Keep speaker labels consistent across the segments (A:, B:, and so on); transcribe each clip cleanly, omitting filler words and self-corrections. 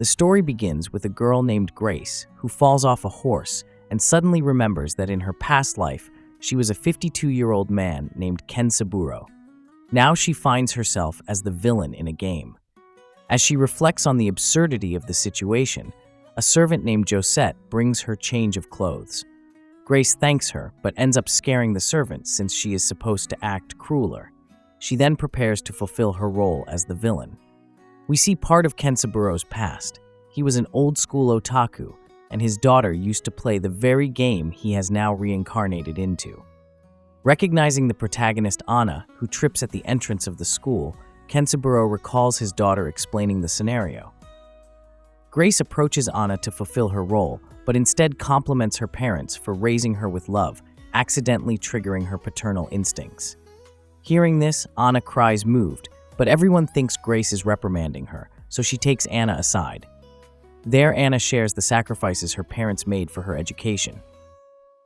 A: The story begins with a girl named Grace who falls off a horse and suddenly remembers that in her past life, she was a 52-year-old man named Ken Saburo. Now she finds herself as the villain in a game. As she reflects on the absurdity of the situation, a servant named Josette brings her change of clothes. Grace thanks her, but ends up scaring the servant since she is supposed to act crueler. She then prepares to fulfill her role as the villain. We see part of Ken Saburo's past. He was an old-school otaku, and his daughter used to play the very game he has now reincarnated into. Recognizing the protagonist Anna, who trips at the entrance of the school, Ken Saburo recalls his daughter explaining the scenario. Grace approaches Anna to fulfill her role, but instead compliments her parents for raising her with love, accidentally triggering her paternal instincts. Hearing this, Anna cries moved, but everyone thinks Grace is reprimanding her, so she takes Anna aside. There, Anna shares the sacrifices her parents made for her education.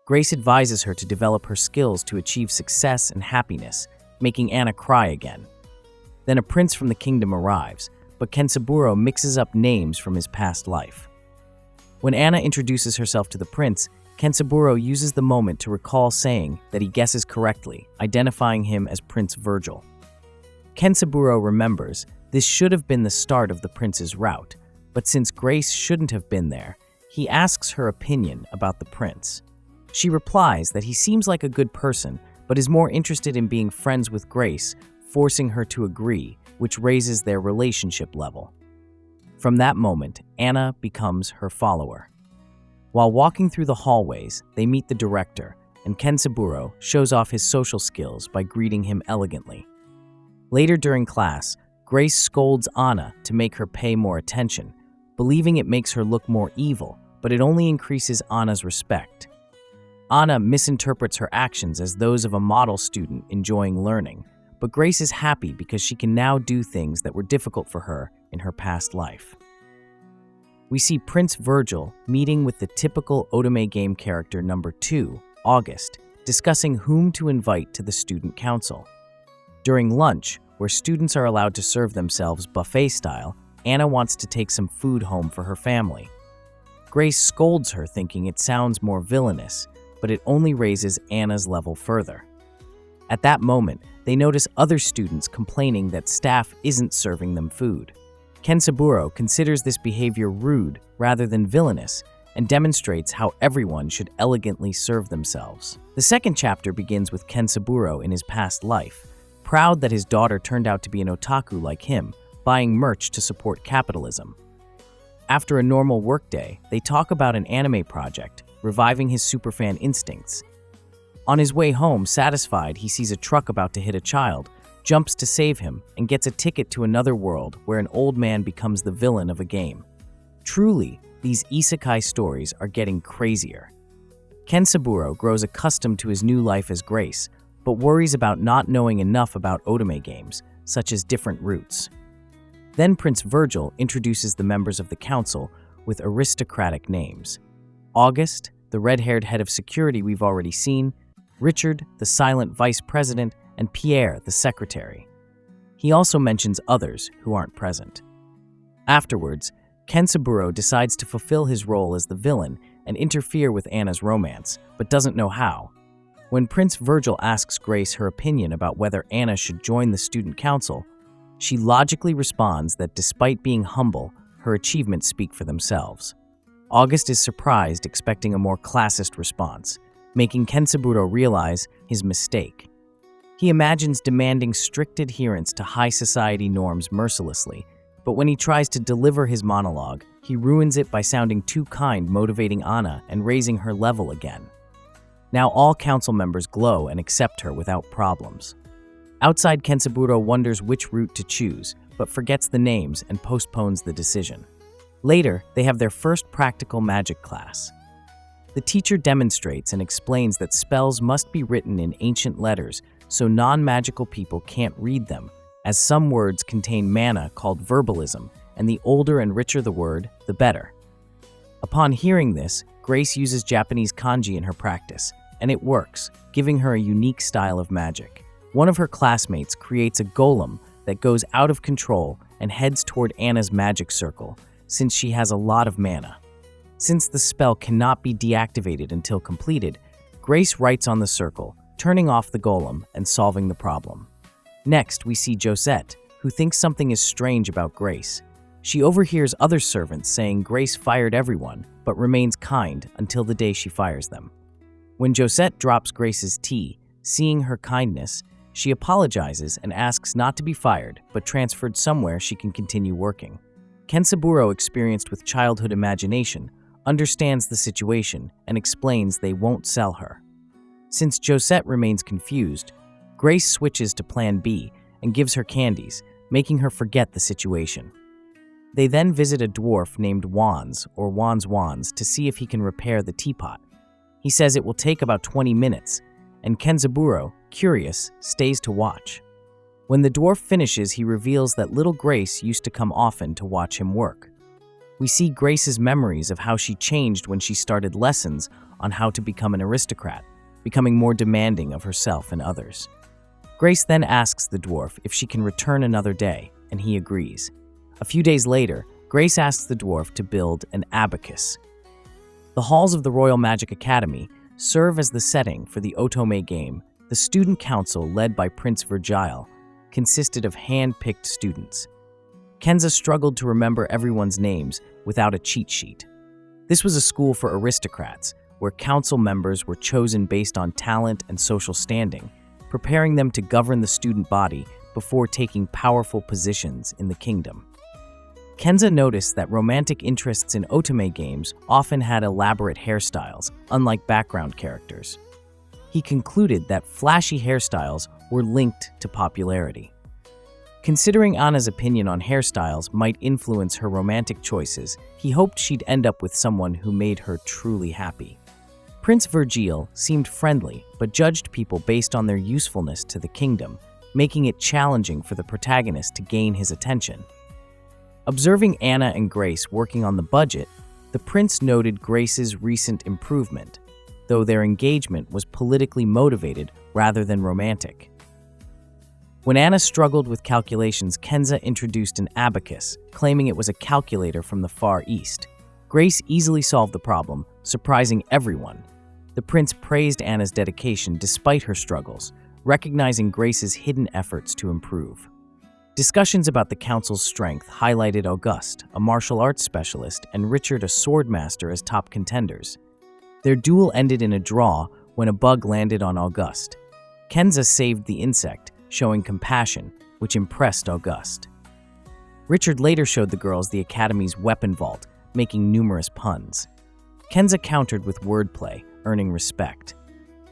A: Grace advises her to develop her skills to achieve success and happiness, making Anna cry again. Then a prince from the kingdom arrives, but Ken Saburo mixes up names from his past life. When Anna introduces herself to the prince, Ken Saburo uses the moment to recall saying that he guesses correctly, identifying him as Prince Virgil. Ken Saburo remembers this should have been the start of the prince's route, but since Grace shouldn't have been there, he asks her opinion about the prince. She replies that he seems like a good person, but is more interested in being friends with Grace, forcing her to agree, which raises their relationship level. From that moment, Anna becomes her follower. While walking through the hallways, they meet the director, and Ken Saburo shows off his social skills by greeting him elegantly. Later during class, Grace scolds Anna to make her pay more attention, believing it makes her look more evil, but it only increases Anna's respect. Anna misinterprets her actions as those of a model student enjoying learning, but Grace is happy because she can now do things that were difficult for her in her past life. We see Prince Virgil meeting with the typical otome game character number 2, August, discussing whom to invite to the student council. During lunch, where students are allowed to serve themselves buffet style, Anna wants to take some food home for her family. Grace scolds her, thinking it sounds more villainous, but it only raises Anna's level further. At that moment, they notice other students complaining that staff isn't serving them food. Ken Saburo considers this behavior rude rather than villainous and demonstrates how everyone should elegantly serve themselves. The second chapter begins with Ken Saburo in his past life, proud that his daughter turned out to be an otaku like him, buying merch to support capitalism. After a normal workday, they talk about an anime project, reviving his superfan instincts. On his way home, satisfied, he sees a truck about to hit a child, jumps to save him, and gets a ticket to another world where an old man becomes the villain of a game. Truly, these isekai stories are getting crazier. Ken Saburo grows accustomed to his new life as Grace, but worries about not knowing enough about otome games, such as different routes. Then Prince Virgil introduces the members of the council with aristocratic names. August, the red-haired head of security we've already seen, Richard, the silent vice president, and Pierre, the secretary. He also mentions others who aren't present. Afterwards, Ken Saburo decides to fulfill his role as the villain and interfere with Anna's romance, but doesn't know how. When Prince Virgil asks Grace her opinion about whether Anna should join the student council, she logically responds that despite being humble, her achievements speak for themselves. August is surprised, expecting a more classist response, making Ken Saburo realize his mistake. He imagines demanding strict adherence to high society norms mercilessly, but when he tries to deliver his monologue, he ruins it by sounding too kind, motivating Anna and raising her level again. Now all council members glow and accept her without problems. Outside, Ken Saburo wonders which route to choose, but forgets the names and postpones the decision. Later, they have their first practical magic class. The teacher demonstrates and explains that spells must be written in ancient letters so non-magical people can't read them, as some words contain mana called verbalism, and the older and richer the word, the better. Upon hearing this, Grace uses Japanese kanji in her practice, and it works, giving her a unique style of magic. One of her classmates creates a golem that goes out of control and heads toward Anna's magic circle, since she has a lot of mana. Since the spell cannot be deactivated until completed, Grace writes on the circle, turning off the golem and solving the problem. Next, we see Josette, who thinks something is strange about Grace. She overhears other servants saying Grace fired everyone, but remains kind until the day she fires them. When Josette drops Grace's tea, seeing her kindness, she apologizes and asks not to be fired, but transferred somewhere she can continue working. Kensaburo, experienced with childhood imagination, understands the situation and explains they won't sell her. Since Josette remains confused, Grace switches to Plan B and gives her candies, making her forget the situation. They then visit a dwarf named Wands, or Wands, to see if he can repair the teapot. He says it will take about 20 minutes, and Kensaburo, curious, stays to watch. When the dwarf finishes, he reveals that little Grace used to come often to watch him work. We see Grace's memories of how she changed when she started lessons on how to become an aristocrat, becoming more demanding of herself and others. Grace then asks the dwarf if she can return another day, and he agrees. A few days later, Grace asks the dwarf to build an abacus. The halls of the Royal Magic Academy serve as the setting for the Otome game. The student council, led by Prince Virgile, consisted of hand-picked students. Kenza struggled to remember everyone's names without a cheat sheet. This was a school for aristocrats, where council members were chosen based on talent and social standing, preparing them to govern the student body before taking powerful positions in the kingdom. Kenza noticed that romantic interests in otome games often had elaborate hairstyles, unlike background characters. He concluded that flashy hairstyles were linked to popularity. Considering Anna's opinion on hairstyles might influence her romantic choices, he hoped she'd end up with someone who made her truly happy. Prince Virgile seemed friendly, but judged people based on their usefulness to the kingdom, making it challenging for the protagonist to gain his attention. Observing Anna and Grace working on the budget, the prince noted Grace's recent improvement, though their engagement was politically motivated rather than romantic. When Anna struggled with calculations, Kenza introduced an abacus, claiming it was a calculator from the Far East. Grace easily solved the problem, surprising everyone. The prince praised Anna's dedication despite her struggles, recognizing Grace's hidden efforts to improve. Discussions about the council's strength highlighted Auguste, a martial arts specialist, and Richard, a swordmaster, as top contenders. Their duel ended in a draw when a bug landed on Auguste. Kenza saved the insect, showing compassion, which impressed Auguste. Richard later showed the girls the Academy's weapon vault, making numerous puns. Kenza countered with wordplay, earning respect.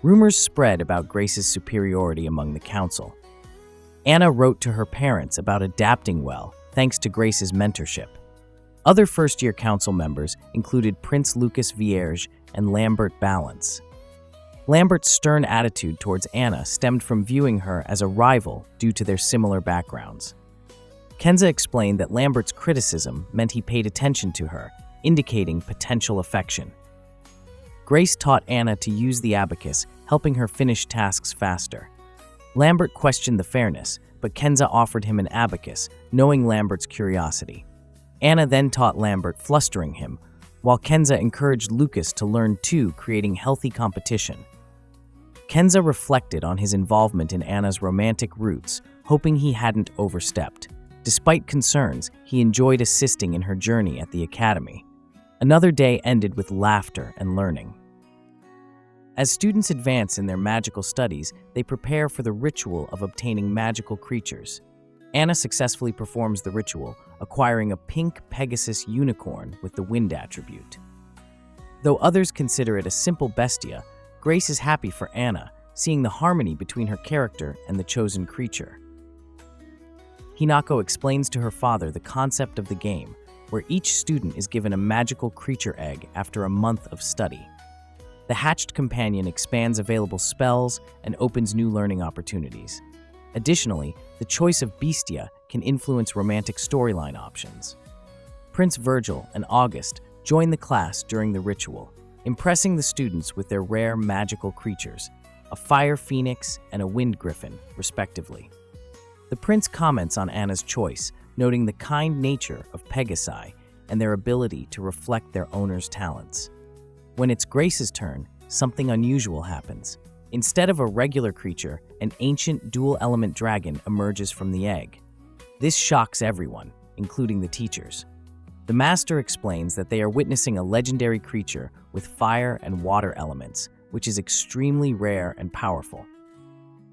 A: Rumors spread about Grace's superiority among the council. Anna wrote to her parents about adapting well, thanks to Grace's mentorship. Other first-year council members included Prince Lucas Vierge and Lambert Balance. Lambert's stern attitude towards Anna stemmed from viewing her as a rival due to their similar backgrounds. Kenza explained that Lambert's criticism meant he paid attention to her, indicating potential affection. Grace taught Anna to use the abacus, helping her finish tasks faster. Lambert questioned the fairness, but Kenza offered him an abacus, knowing Lambert's curiosity. Anna then taught Lambert, flustering him, while Kenza encouraged Lucas to learn too, creating healthy competition. Kenza reflected on his involvement in Anna's romantic roots, hoping he hadn't overstepped. Despite concerns, he enjoyed assisting in her journey at the academy. Another day ended with laughter and learning. As students advance in their magical studies, they prepare for the ritual of obtaining magical creatures. Anna successfully performs the ritual, acquiring a pink Pegasus unicorn with the wind attribute. Though others consider it a simple bestia, Grace is happy for Anna, seeing the harmony between her character and the chosen creature. Hinako explains to her father the concept of the game, where each student is given a magical creature egg after a month of study. The hatched companion expands available spells and opens new learning opportunities. Additionally, the choice of Bestia can influence romantic storyline options. Prince Virgil and Auguste join the class during the ritual, impressing the students with their rare magical creatures, a fire phoenix and a wind griffin, respectively. The prince comments on Anna's choice, noting the kind nature of Pegasi and their ability to reflect their owner's talents. When it's Grace's turn, something unusual happens. Instead of a regular creature, an ancient dual-element dragon emerges from the egg. This shocks everyone, including the teachers. The master explains that they are witnessing a legendary creature with fire and water elements, which is extremely rare and powerful.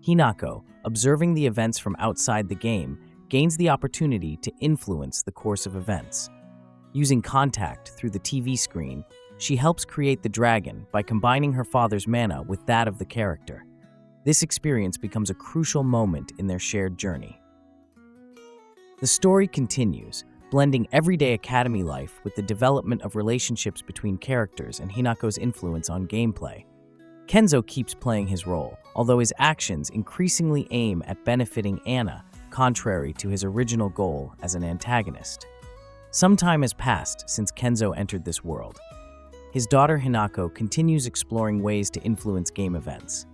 A: Hinako, observing the events from outside the game, gains the opportunity to influence the course of events. Using contact through the TV screen, she helps create the dragon by combining her father's mana with that of the character. This experience becomes a crucial moment in their shared journey. The story continues, blending everyday academy life with the development of relationships between characters and Hinako's influence on gameplay. Kenzo keeps playing his role, although his actions increasingly aim at benefiting Anna, contrary to his original goal as an antagonist. Some time has passed since Kenzo entered this world. His daughter Hinako continues exploring ways to influence game events.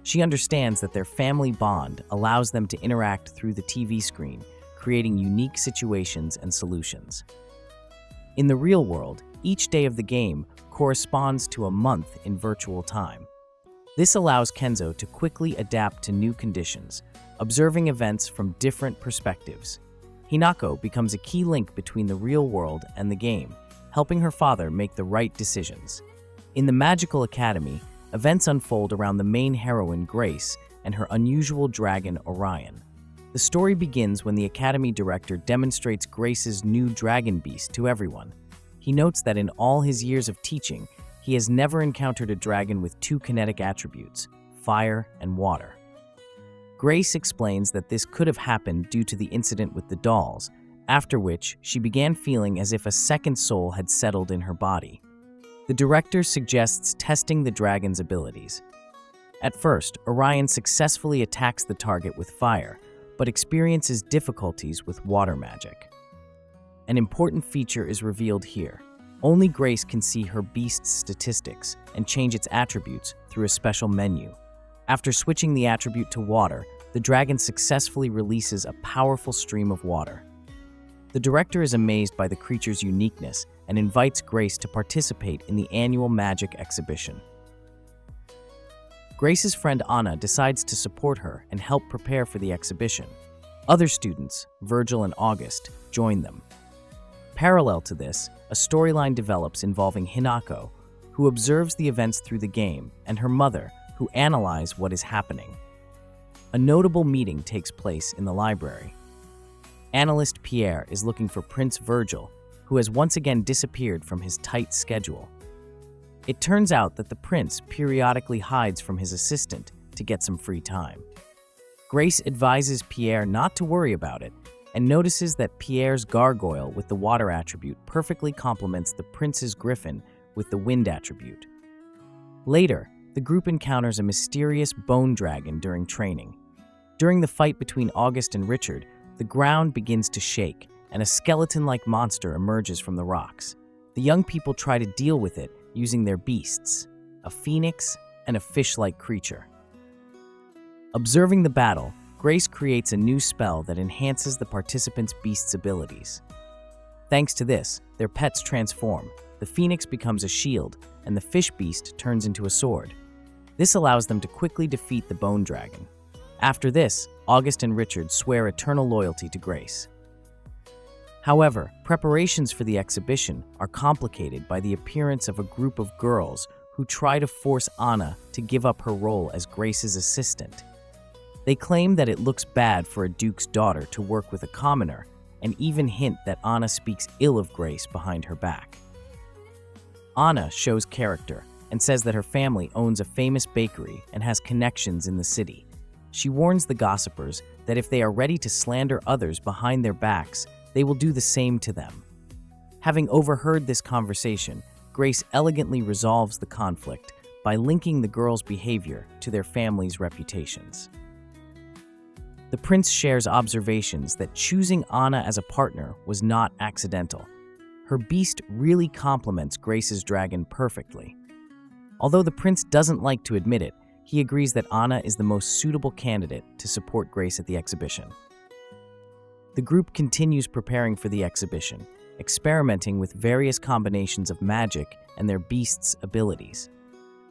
A: She understands that their family bond allows them to interact through the TV screen, creating unique situations and solutions. In the real world, each day of the game corresponds to a month in virtual time. This allows Kenzo to quickly adapt to new conditions, observing events from different perspectives. Hinako becomes a key link between the real world and the game, helping her father make the right decisions. In the Magical Academy, events unfold around the main heroine Grace and her unusual dragon Orion. The story begins when the Academy director demonstrates Grace's new dragon beast to everyone. He notes that in all his years of teaching, he has never encountered a dragon with two kinetic attributes, fire and water. Grace explains that this could have happened due to the incident with the dolls, after which she began feeling as if a second soul had settled in her body. The director suggests testing the dragon's abilities. At first, Orion successfully attacks the target with fire, but experiences difficulties with water magic. An important feature is revealed here. Only Grace can see her beast's statistics and change its attributes through a special menu. After switching the attribute to water, the dragon successfully releases a powerful stream of water. The director is amazed by the creature's uniqueness and invites Grace to participate in the annual magic exhibition. Grace's friend Anna decides to support her and help prepare for the exhibition. Other students, Virgil and August, join them. Parallel to this, a storyline develops involving Hinako, who observes the events through the game, and her mother, who analyze what is happening. A notable meeting takes place in the library. Analyst Pierre is looking for Prince Virgil, who has once again disappeared from his tight schedule. It turns out that the prince periodically hides from his assistant to get some free time. Grace advises Pierre not to worry about it and notices that Pierre's gargoyle with the water attribute perfectly complements the prince's griffin with the wind attribute. Later, the group encounters a mysterious bone dragon during training. During the fight between August and Richard, the ground begins to shake and a skeleton-like monster emerges from the rocks. The young people try to deal with it using their beasts, a phoenix and a fish-like creature. Observing the battle, Grace creates a new spell that enhances the participants' beasts' abilities. Thanks to this, their pets transform, the phoenix becomes a shield, and the fish beast turns into a sword. This allows them to quickly defeat the bone dragon. After this, August and Richard swear eternal loyalty to Grace. However, preparations for the exhibition are complicated by the appearance of a group of girls who try to force Anna to give up her role as Grace's assistant. They claim that it looks bad for a duke's daughter to work with a commoner, and even hint that Anna speaks ill of Grace behind her back. Anna shows character and says that her family owns a famous bakery and has connections in the city. She warns the gossipers that if they are ready to slander others behind their backs, they will do the same to them. Having overheard this conversation, Grace elegantly resolves the conflict by linking the girls' behavior to their families' reputations. The prince shares observations that choosing Anna as a partner was not accidental. Her beast really complements Grace's dragon perfectly. Although the prince doesn't like to admit it, he agrees that Anna is the most suitable candidate to support Grace at the exhibition. The group continues preparing for the exhibition, experimenting with various combinations of magic and their beasts' abilities.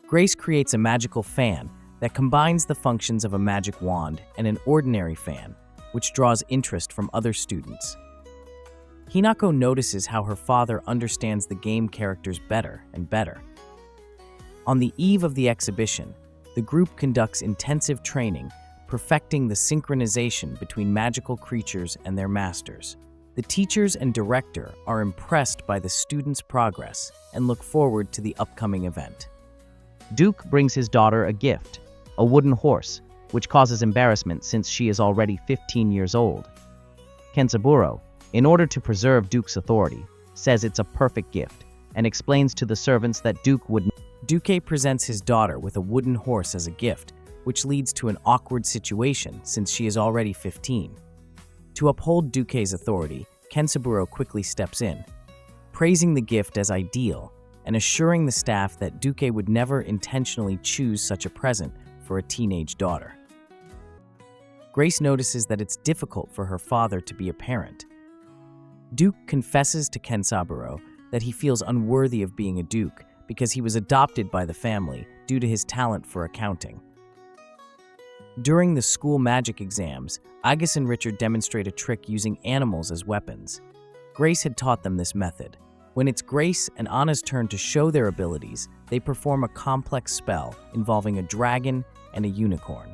A: Grace creates a magical fan that combines the functions of a magic wand and an ordinary fan, which draws interest from other students. Hinako notices how her father understands the game characters better and better. On the eve of the exhibition, the group conducts intensive training, perfecting the synchronization between magical creatures and their masters. The teachers and director are impressed by the students' progress and look forward to the upcoming event.
B: Duke brings his daughter a gift, a wooden horse, which causes embarrassment since she is already 15 years old. Kensaburo, in order to preserve Duke's authority, says it's a perfect gift and explains to the servants that
A: Duke presents his daughter with a wooden horse as a gift, which leads to an awkward situation since she is already 15. To uphold Duke's authority, Kensaburo quickly steps in, praising the gift as ideal and assuring the staff that Duke would never intentionally choose such a present for a teenage daughter. Grace notices that it's difficult for her father to be a parent. Duke confesses to Kensaburo that he feels unworthy of being a duke because he was adopted by the family due to his talent for accounting. During the school magic exams, Agus and Richard demonstrate a trick using animals as weapons. Grace had taught them this method. When it's Grace and Anna's turn to show their abilities, they perform a complex spell involving a dragon and a unicorn.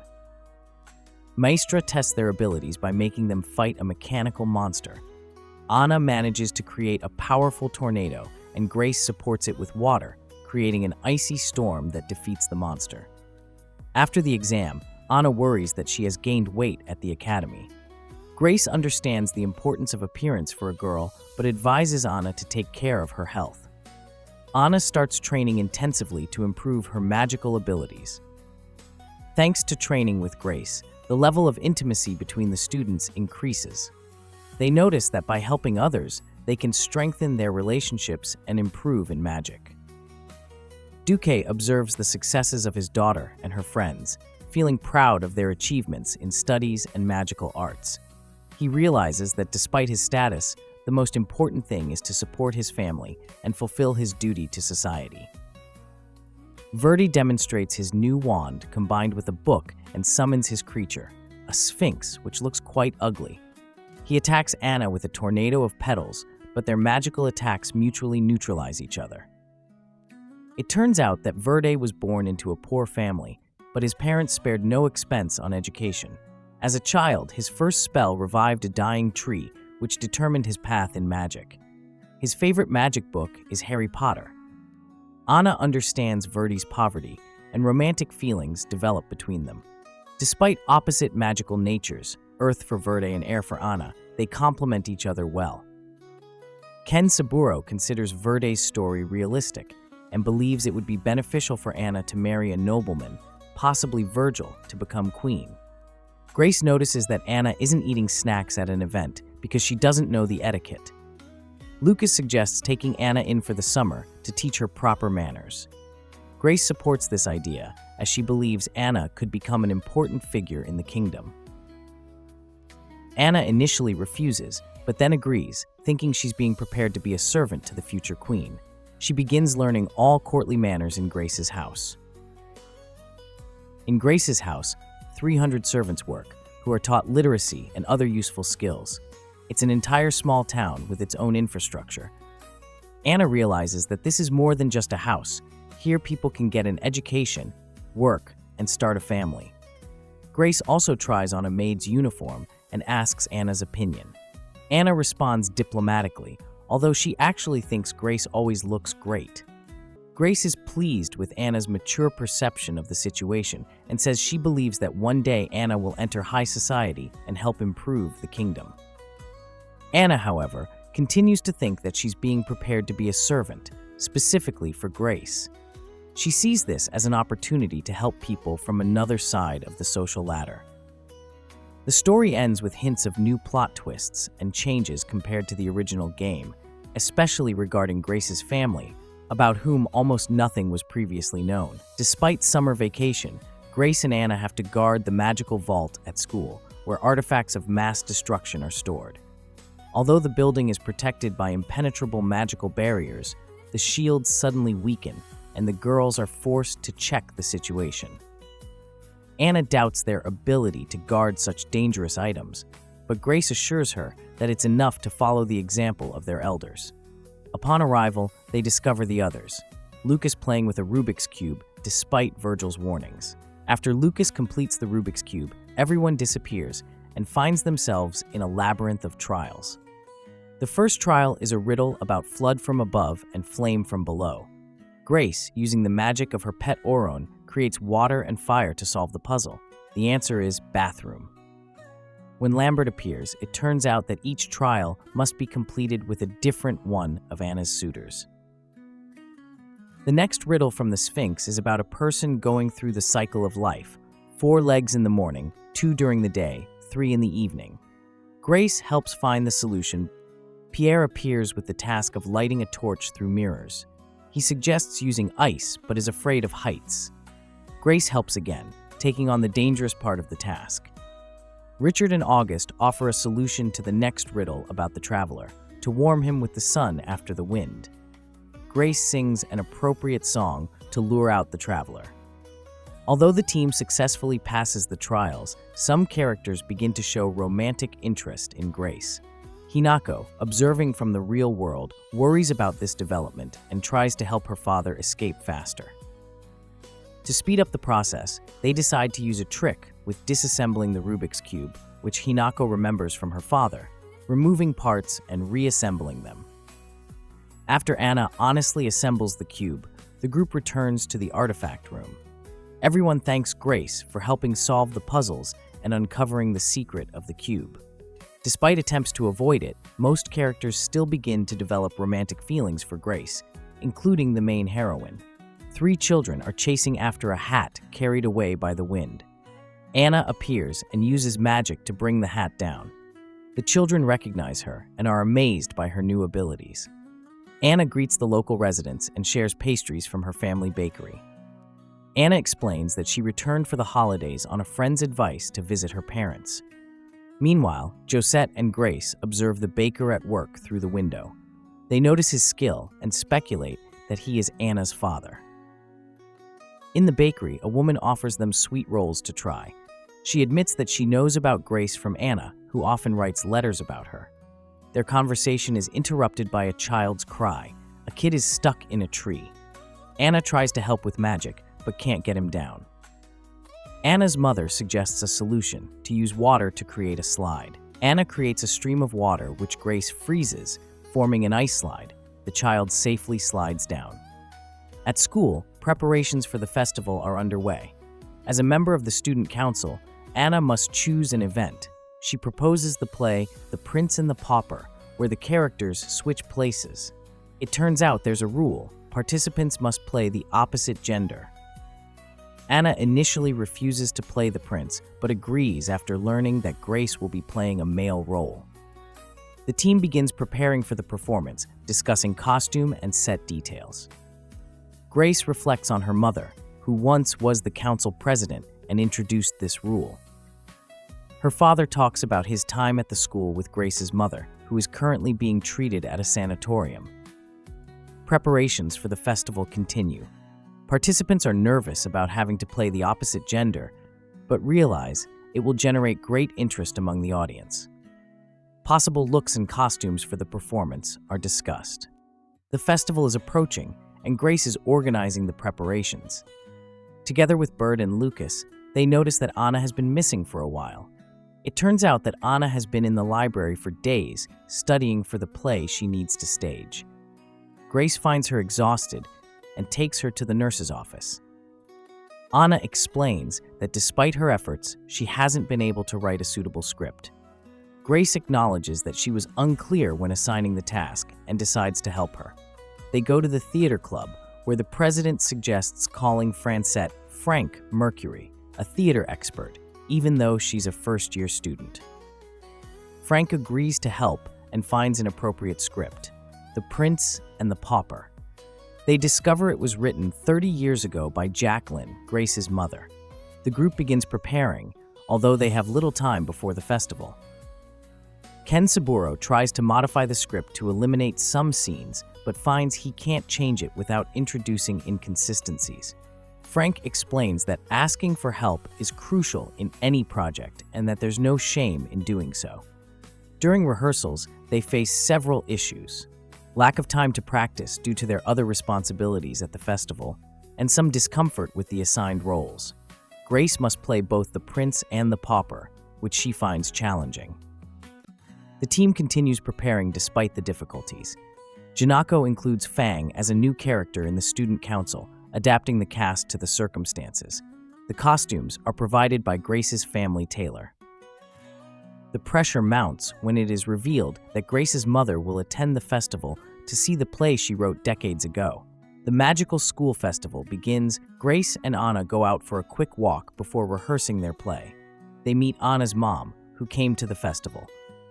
A: Maestra tests their abilities by making them fight a mechanical monster. Anna manages to create a powerful tornado, and Grace supports it with water, creating an icy storm that defeats the monster. After the exam, Anna worries that she has gained weight at the academy. Grace understands the importance of appearance for a girl, but advises Anna to take care of her health. Anna starts training intensively to improve her magical abilities. Thanks to training with Grace, the level of intimacy between the students increases. They notice that by helping others, they can strengthen their relationships and improve in magic. Duke observes the successes of his daughter and her friends, feeling proud of their achievements in studies and magical arts. He realizes that despite his status, the most important thing is to support his family and fulfill his duty to society. Verdi demonstrates his new wand combined with a book and summons his creature, a sphinx which looks quite ugly. He attacks Anna with a tornado of petals, but their magical attacks mutually neutralize each other. It turns out that Verdi was born into a poor family, but his parents spared no expense on education. As a child, his first spell revived a dying tree, which determined his path in magic. His favorite magic book is Harry Potter. Anna understands Verdi's poverty, and romantic feelings develop between them. Despite opposite magical natures, earth for Verdi and air for Anna, they complement each other well. Kensaburo considers Verdi's story realistic and believes it would be beneficial for Anna to marry a nobleman, possibly Virgil, to become queen. Grace notices that Anna isn't eating snacks at an event because she doesn't know the etiquette. Lucas suggests taking Anna in for the summer to teach her proper manners. Grace supports this idea as she believes Anna could become an important figure in the kingdom. Anna initially refuses, but then agrees, thinking she's being prepared to be a servant to the future queen. She begins learning all courtly manners in Grace's house. In Grace's house, 300 servants work, who are taught literacy and other useful skills. It's an entire small town with its own infrastructure. Anna realizes that this is more than just a house. Here people can get an education, work, and start a family. Grace also tries on a maid's uniform and asks Anna's opinion. Anna responds diplomatically, although she actually thinks Grace always looks great. Grace is pleased with Anna's mature perception of the situation and says she believes that one day Anna will enter high society and help improve the kingdom. Anna, however, continues to think that she's being prepared to be a servant, specifically for Grace. She sees this as an opportunity to help people from another side of the social ladder. The story ends with hints of new plot twists and changes compared to the original game, especially regarding Grace's family, about whom almost nothing was previously known. Despite summer vacation, Grace and Anna have to guard the magical vault at school, where artifacts of mass destruction are stored. Although the building is protected by impenetrable magical barriers, the shields suddenly weaken, and the girls are forced to check the situation. Anna doubts their ability to guard such dangerous items, but Grace assures her that it's enough to follow the example of their elders. Upon arrival, they discover the others, Lucas playing with a Rubik's Cube despite Virgil's warnings. After Lucas completes the Rubik's Cube, everyone disappears and finds themselves in a labyrinth of trials. The first trial is a riddle about flood from above and flame from below. Grace, using the magic of her pet Orion, creates water and fire to solve the puzzle. The answer is bathroom. When Lambert appears, it turns out that each trial must be completed with a different one of Anna's suitors. The next riddle from the Sphinx is about a person going through the cycle of life: 4 legs in the morning, 2 during the day, 3 in the evening. Grace helps find the solution. Pierre appears with the task of lighting a torch through mirrors. He suggests using ice, but is afraid of heights. Grace helps again, taking on the dangerous part of the task. Richard and August offer a solution to the next riddle about the traveler, to warm him with the sun after the wind. Grace sings an appropriate song to lure out the traveler. Although the team successfully passes the trials, some characters begin to show romantic interest in Grace. Hinako, observing from the real world, worries about this development and tries to help her father escape faster. To speed up the process, they decide to use a trick with disassembling the Rubik's Cube, which Hinako remembers from her father, removing parts and reassembling them. After Anna honestly assembles the cube, the group returns to the artifact room. Everyone thanks Grace for helping solve the puzzles and uncovering the secret of the cube. Despite attempts to avoid it, most characters still begin to develop romantic feelings for Grace, including the main heroine. 3 children are chasing after a hat carried away by the wind. Anna appears and uses magic to bring the hat down. The children recognize her and are amazed by her new abilities. Anna greets the local residents and shares pastries from her family bakery. Anna explains that she returned for the holidays on a friend's advice to visit her parents. Meanwhile, Josette and Grace observe the baker at work through the window. They notice his skill and speculate that he is Anna's father. In the bakery, a woman offers them sweet rolls to try. She admits that she knows about Grace from Anna, who often writes letters about her. Their conversation is interrupted by a child's cry. A kid is stuck in a tree. Anna tries to help with magic, but can't get him down. Anna's mother suggests a solution: to use water to create a slide. Anna creates a stream of water which Grace freezes, forming an ice slide. The child safely slides down. At school, preparations for the festival are underway. As a member of the student council, Anna must choose an event. She proposes the play The Prince and the Pauper, where the characters switch places. It turns out there's a rule: participants must play the opposite gender. Anna initially refuses to play the prince, but agrees after learning that Grace will be playing a male role. The team begins preparing for the performance, discussing costume and set details. Grace reflects on her mother, who once was the council president and introduced this rule. Her father talks about his time at the school with Grace's mother, who is currently being treated at a sanatorium. Preparations for the festival continue. Participants are nervous about having to play the opposite gender, but realize it will generate great interest among the audience. Possible looks and costumes for the performance are discussed. The festival is approaching, and Grace is organizing the preparations. Together with Bird and Lucas, they notice that Anna has been missing for a while. It turns out that Anna has been in the library for days, studying for the play she needs to stage. Grace finds her exhausted and takes her to the nurse's office. Anna explains that despite her efforts, she hasn't been able to write a suitable script. Grace acknowledges that she was unclear when assigning the task and decides to help her. They go to the theater club, where the president suggests calling Francette Frank Mercury, a theater expert, even though she's a first-year student. Frank agrees to help and finds an appropriate script: The Prince and the Pauper. They discover it was written 30 years ago by Jacqueline, Grace's mother. The group begins preparing, although they have little time before the festival. Ken Saburo tries to modify the script to eliminate some scenes, but finds he can't change it without introducing inconsistencies. Frank explains that asking for help is crucial in any project and that there's no shame in doing so. During rehearsals, they face several issues: lack of time to practice due to their other responsibilities at the festival, and some discomfort with the assigned roles. Grace must play both the prince and the pauper, which she finds challenging. The team continues preparing despite the difficulties. Janako includes Fang as a new character in the student council, adapting the cast to the circumstances. The costumes are provided by Grace's family tailor. The pressure mounts when it is revealed that Grace's mother will attend the festival to see the play she wrote decades ago. The magical school festival begins. Grace and Anna go out for a quick walk before rehearsing their play. They meet Anna's mom, who came to the festival.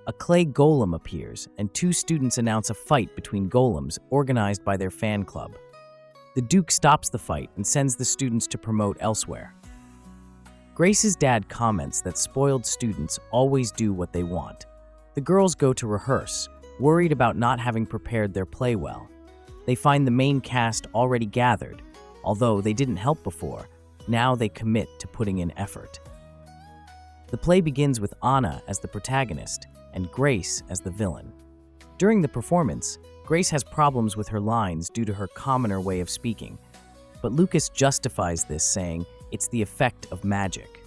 A: A clay golem appears, and two students announce a fight between golems organized by their fan club. The Duke stops the fight and sends the students to promote elsewhere. Grace's dad comments that spoiled students always do what they want. The girls go to rehearse, worried about not having prepared their play well. They find the main cast already gathered. Although they didn't help before, now they commit to putting in effort. The play begins with Anna as the protagonist and Grace as the villain. During the performance, Grace has problems with her lines due to her commoner way of speaking, but Lucas justifies this, saying it's the effect of magic.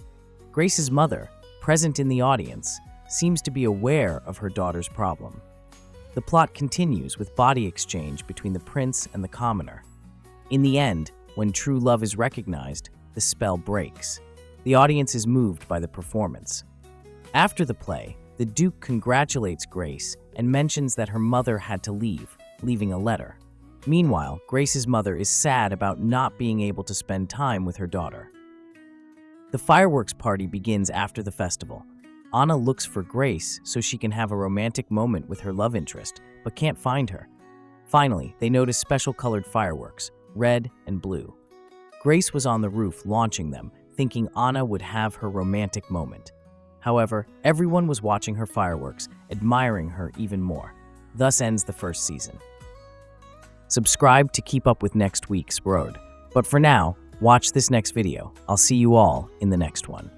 A: Grace's mother, present in the audience, seems to be aware of her daughter's problem. The plot continues with body exchange between the prince and the commoner. In the end, when true love is recognized, the spell breaks. The audience is moved by the performance. After the play, the Duke congratulates Grace and mentions that her mother had to leave, leaving a letter. Meanwhile, Grace's mother is sad about not being able to spend time with her daughter. The fireworks party begins after the festival. Anna looks for Grace so she can have a romantic moment with her love interest, but can't find her. Finally, they notice special colored fireworks, red and blue. Grace was on the roof launching them, thinking Anna would have her romantic moment. However, everyone was watching her fireworks, admiring her even more. Thus ends the first season. Subscribe to keep up with next week's road. But for now, watch this next video. I'll see you all in the next one.